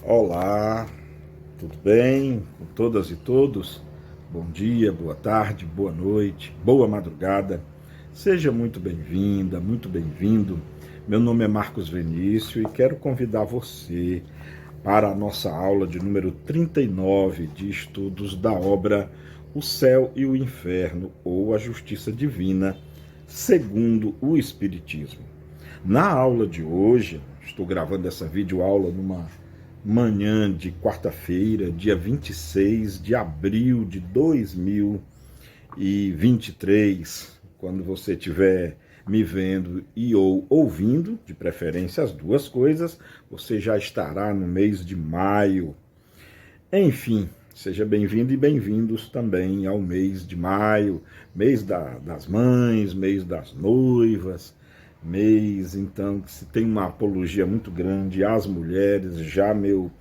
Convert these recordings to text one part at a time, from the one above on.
Olá, tudo bem com todas e todos? Bom dia, boa tarde, boa noite, boa madrugada. Seja muito bem-vinda, muito bem-vindo. Meu nome é Marcos Venício e quero convidar você para a nossa aula de número 39 de estudos da obra O Céu e o Inferno, ou a Justiça Divina, segundo o Espiritismo. Na aula de hoje, estou gravando essa videoaula numa manhã de quarta-feira, dia 26 de abril de 2023, quando você estiver me vendo e ou ouvindo, de preferência as duas coisas, você já estará no mês de maio. Enfim, seja bem-vindo e bem-vindos também ao mês de maio, mês das mães, mês das noivas, mês, então, que se tem uma apologia muito grande às mulheres. Já meu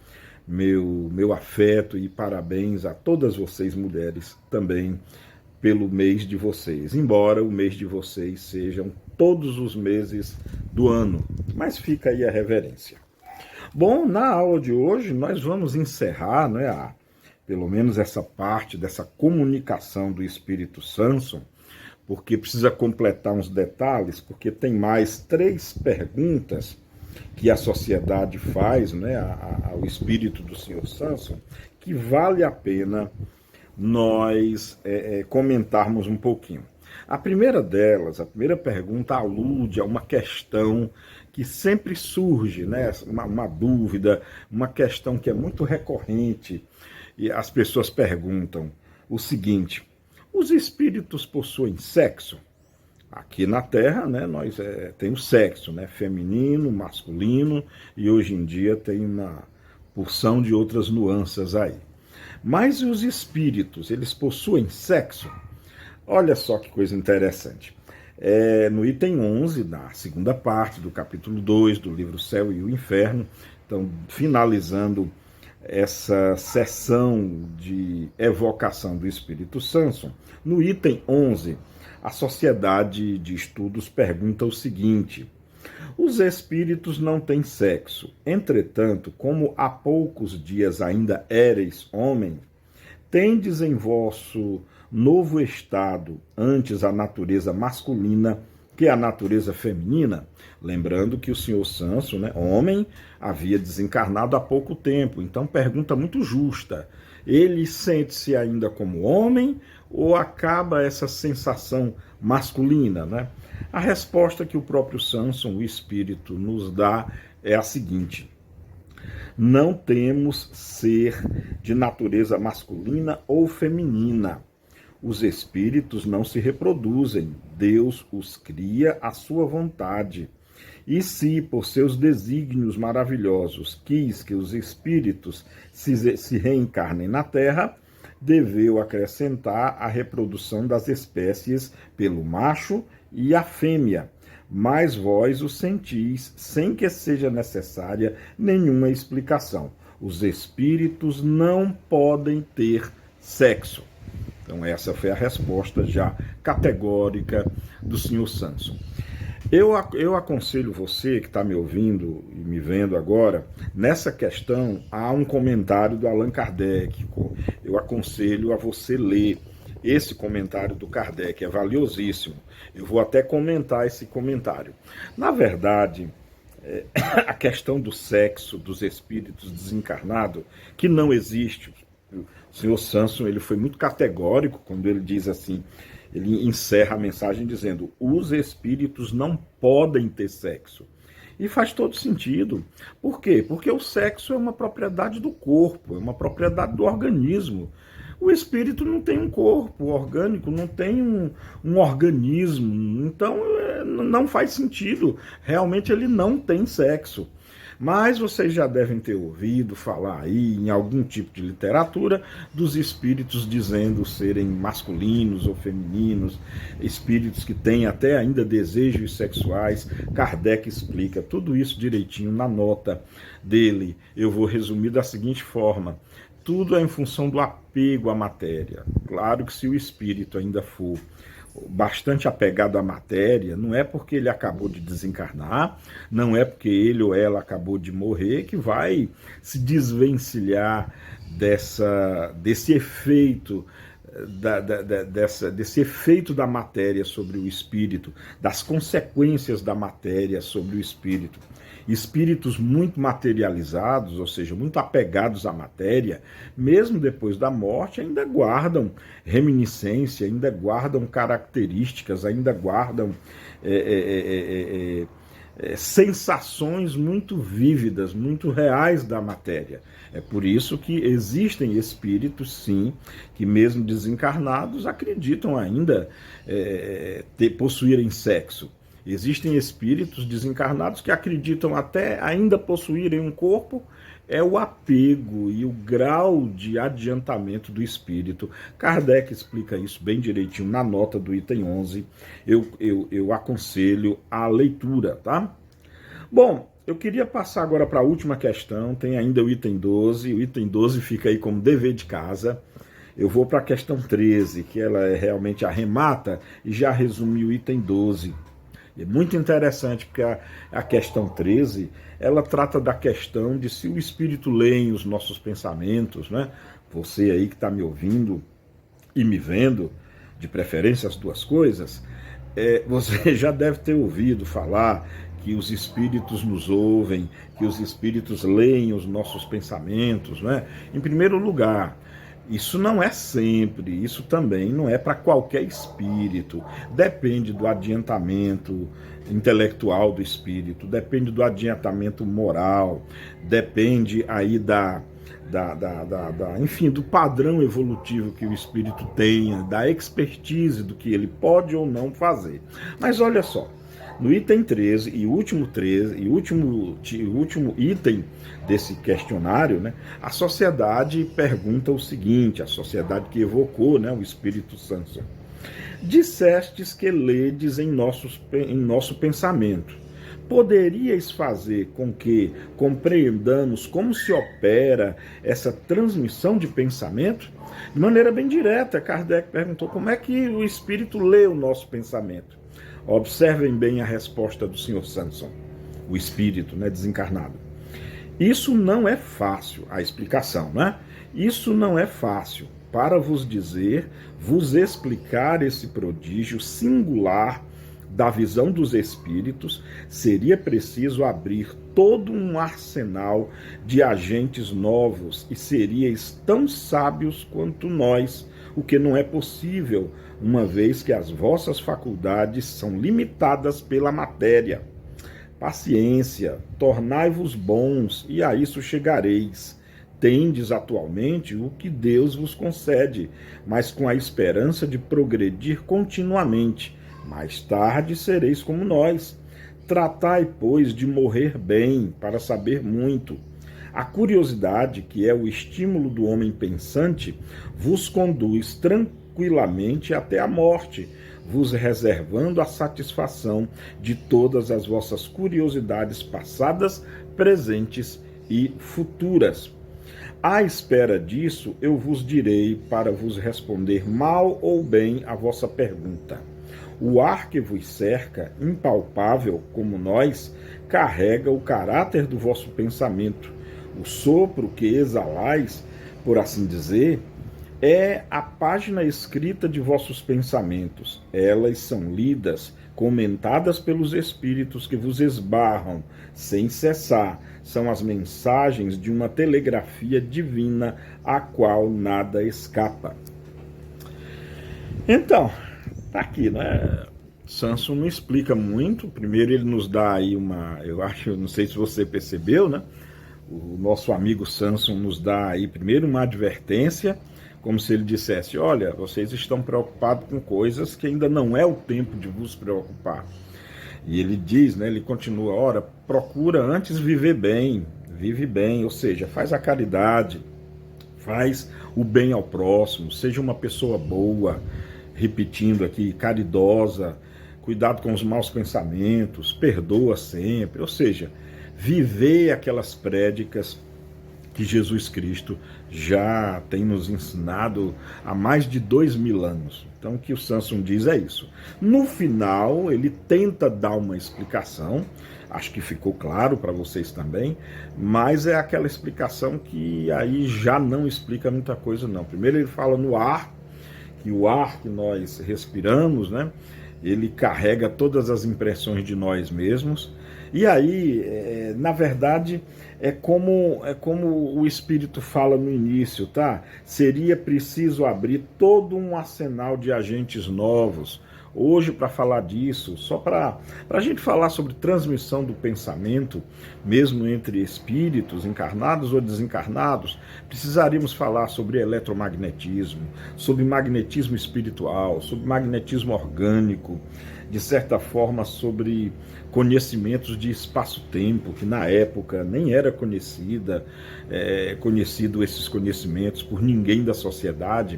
afeto e parabéns a todas vocês mulheres também pelo mês de vocês, embora o mês de vocês sejam todos os meses do ano, mas fica aí a reverência. Bom, na aula de hoje nós vamos encerrar, pelo menos essa parte dessa comunicação do Espírito Santo, porque precisa completar uns detalhes, porque tem mais 3 perguntas que a sociedade faz, ao espírito do Senhor Sanson, que vale a pena nós comentarmos um pouquinho. A primeira delas, a primeira pergunta, alude a uma questão que sempre surge, uma dúvida, uma questão que é muito recorrente, e as pessoas perguntam o seguinte: os espíritos possuem sexo? Aqui na Terra, nós temos sexo, feminino, masculino, e hoje em dia tem uma porção de outras nuances aí. Mas os espíritos, eles possuem sexo? Olha só que coisa interessante. No item 11, da segunda parte do capítulo 2 do livro Céu e o Inferno, então, finalizando essa sessão de evocação do Espírito Santo, no item 11, a Sociedade de Estudos pergunta o seguinte: os espíritos não têm sexo, entretanto, como há poucos dias ainda éreis homem, tendes em vosso novo estado antes a natureza masculina que a natureza feminina? Lembrando que o senhor Sanso, homem, havia desencarnado há pouco tempo, então pergunta muito justa: ele sente-se ainda como homem ou acaba essa sensação masculina, A resposta que o próprio Sanson, o espírito, nos dá é a seguinte: não temos ser de natureza masculina ou feminina. Os espíritos não se reproduzem, Deus os cria à sua vontade. E se, por seus desígnios maravilhosos, quis que os espíritos se reencarnem na Terra, deveu acrescentar a reprodução das espécies pelo macho e a fêmea. Mas vós o sentis, sem que seja necessária nenhuma explicação. Os espíritos não podem ter sexo. Então essa foi a resposta já categórica do senhor Sanson. Eu aconselho você que está me ouvindo e me vendo agora, nessa questão há um comentário do Allan Kardec. Eu aconselho a você ler esse comentário do Kardec, é valiosíssimo. Eu vou até comentar esse comentário. Na verdade, a questão do sexo dos espíritos desencarnados, que não existe. O senhor Sanson, ele foi muito categórico quando ele diz assim, ele encerra a mensagem dizendo: os espíritos não podem ter sexo. E faz todo sentido. Por quê? Porque o sexo é uma propriedade do corpo, é uma propriedade do organismo. O espírito não tem um corpo orgânico, não tem um organismo, então não faz sentido. Realmente ele não tem sexo. Mas vocês já devem ter ouvido falar aí em algum tipo de literatura dos espíritos dizendo serem masculinos ou femininos, espíritos que têm até ainda desejos sexuais. Kardec explica tudo isso direitinho na nota dele. Eu vou resumir da seguinte forma: tudo é em função do apego à matéria. Claro que se o espírito ainda for bastante apegado à matéria, não é porque ele acabou de desencarnar, não é porque ele ou ela acabou de morrer que vai se desvencilhar desse efeito desse efeito da matéria sobre o espírito, das consequências da matéria sobre o espírito. Espíritos muito materializados, ou seja, muito apegados à matéria, mesmo depois da morte, ainda guardam reminiscência, ainda guardam características, ainda guardam sensações muito vívidas, muito reais da matéria. É por isso que existem espíritos, sim, que mesmo desencarnados acreditam ainda possuírem sexo. Existem espíritos desencarnados que acreditam até ainda possuírem um corpo. É o apego e o grau de adiantamento do espírito. Kardec explica isso bem direitinho na nota do item 11. Eu aconselho a leitura, tá? Bom, eu queria passar agora para a última questão. Tem ainda o item 12. O item 12 fica aí como dever de casa. Eu vou para a questão 13, que ela realmente arremata e já resume o item 12. É muito interessante, porque a questão 13, ela trata da questão de se o espírito lê os nossos pensamentos, né? Você aí que está me ouvindo e me vendo, de preferência as duas coisas, você já deve ter ouvido falar que os espíritos nos ouvem, que os espíritos leem os nossos pensamentos, né? Em primeiro lugar, isso não é sempre, isso também não é para qualquer espírito. Depende do adiantamento intelectual do espírito, depende do adiantamento moral, depende aí enfim, do padrão evolutivo que o espírito tenha, da expertise do que ele pode ou não fazer. Mas olha só, no item 13 e último item desse questionário, né, a sociedade pergunta o seguinte, a sociedade que evocou, né, o Espírito Santo. Dissestes que ledes em nosso pensamento. Poderíeis fazer com que compreendamos como se opera essa transmissão de pensamento? De maneira bem direta, Kardec perguntou como é que o Espírito lê o nosso pensamento. Observem bem a resposta do Sr. Sanson, o espírito, né, desencarnado. Isso não é fácil, a explicação, né? Isso não é fácil. Para vos dizer, vos explicar esse prodígio singular da visão dos espíritos, seria preciso abrir todo um arsenal de agentes novos e seríeis tão sábios quanto nós, o que não é possível, uma vez que as vossas faculdades são limitadas pela matéria. Paciência, tornai-vos bons, e a isso chegareis. Tendes atualmente o que Deus vos concede, mas com a esperança de progredir continuamente. Mais tarde sereis como nós. Tratai, pois, de morrer bem, para saber muito. A curiosidade, que é o estímulo do homem pensante, vos conduz tranquilamente até a morte, vos reservando a satisfação de todas as vossas curiosidades passadas, presentes e futuras. À espera disso, eu vos direi para vos responder mal ou bem a vossa pergunta. O ar que vos cerca, impalpável como nós, carrega o caráter do vosso pensamento. O sopro que exalais, por assim dizer, é a página escrita de vossos pensamentos. Elas são lidas, comentadas pelos espíritos que vos esbarram, sem cessar. São as mensagens de uma telegrafia divina, a qual nada escapa. Então, tá aqui, né? Sanson não explica muito. Primeiro ele nos dá aí não sei se você percebeu, né? O nosso amigo Sanson nos dá aí primeiro uma advertência, como se ele dissesse, olha, vocês estão preocupados com coisas que ainda não é o tempo de vos preocupar. E ele diz, né, ele continua, ora, procura antes vive bem, ou seja, faz a caridade, faz o bem ao próximo, seja uma pessoa boa, repetindo aqui, caridosa, cuidado com os maus pensamentos, perdoa sempre, ou seja, viver aquelas prédicas que Jesus Cristo já tem nos ensinado há mais de 2000 anos. Então, o que o Samson diz é isso. No final, ele tenta dar uma explicação, acho que ficou claro para vocês também, mas é aquela explicação que aí já não explica muita coisa, não. Primeiro ele fala no ar, que o ar que nós respiramos, né, ele carrega todas as impressões de nós mesmos. E aí, na verdade, é como o Espírito fala no início, tá? Seria preciso abrir todo um arsenal de agentes novos. Hoje, para falar disso, só para a gente falar sobre transmissão do pensamento, mesmo entre espíritos encarnados ou desencarnados, precisaríamos falar sobre eletromagnetismo, sobre magnetismo espiritual, sobre magnetismo orgânico, de certa forma sobre conhecimentos de espaço-tempo, que na época nem era conhecido esses conhecimentos por ninguém da sociedade.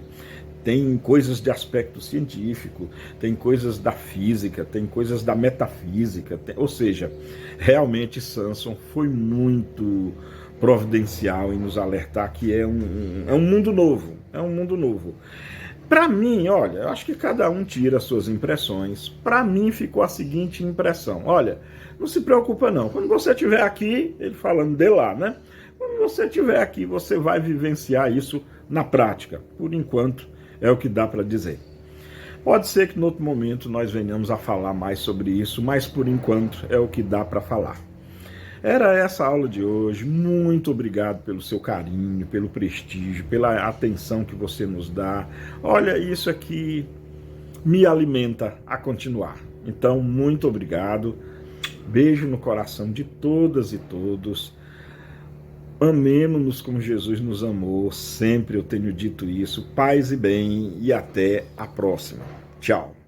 Tem coisas de aspecto científico, tem coisas da física, tem coisas da metafísica, ou seja, realmente Samson foi muito providencial em nos alertar que é um mundo novo, é um mundo novo. Para mim, olha, eu acho que cada um tira suas impressões. Para mim ficou a seguinte impressão: olha, não se preocupa não, quando você estiver aqui, ele falando de lá, né? Quando você estiver aqui, você vai vivenciar isso na prática. Por enquanto, é o que dá para dizer. Pode ser que no outro momento nós venhamos a falar mais sobre isso, mas por enquanto é o que dá para falar. Era essa a aula de hoje. Muito obrigado pelo seu carinho, pelo prestígio, pela atenção que você nos dá. Olha, isso aqui me alimenta a continuar. Então, muito obrigado. Beijo no coração de todas e todos. Amemo-nos como Jesus nos amou. Sempre eu tenho dito isso. Paz e bem e até a próxima. Tchau.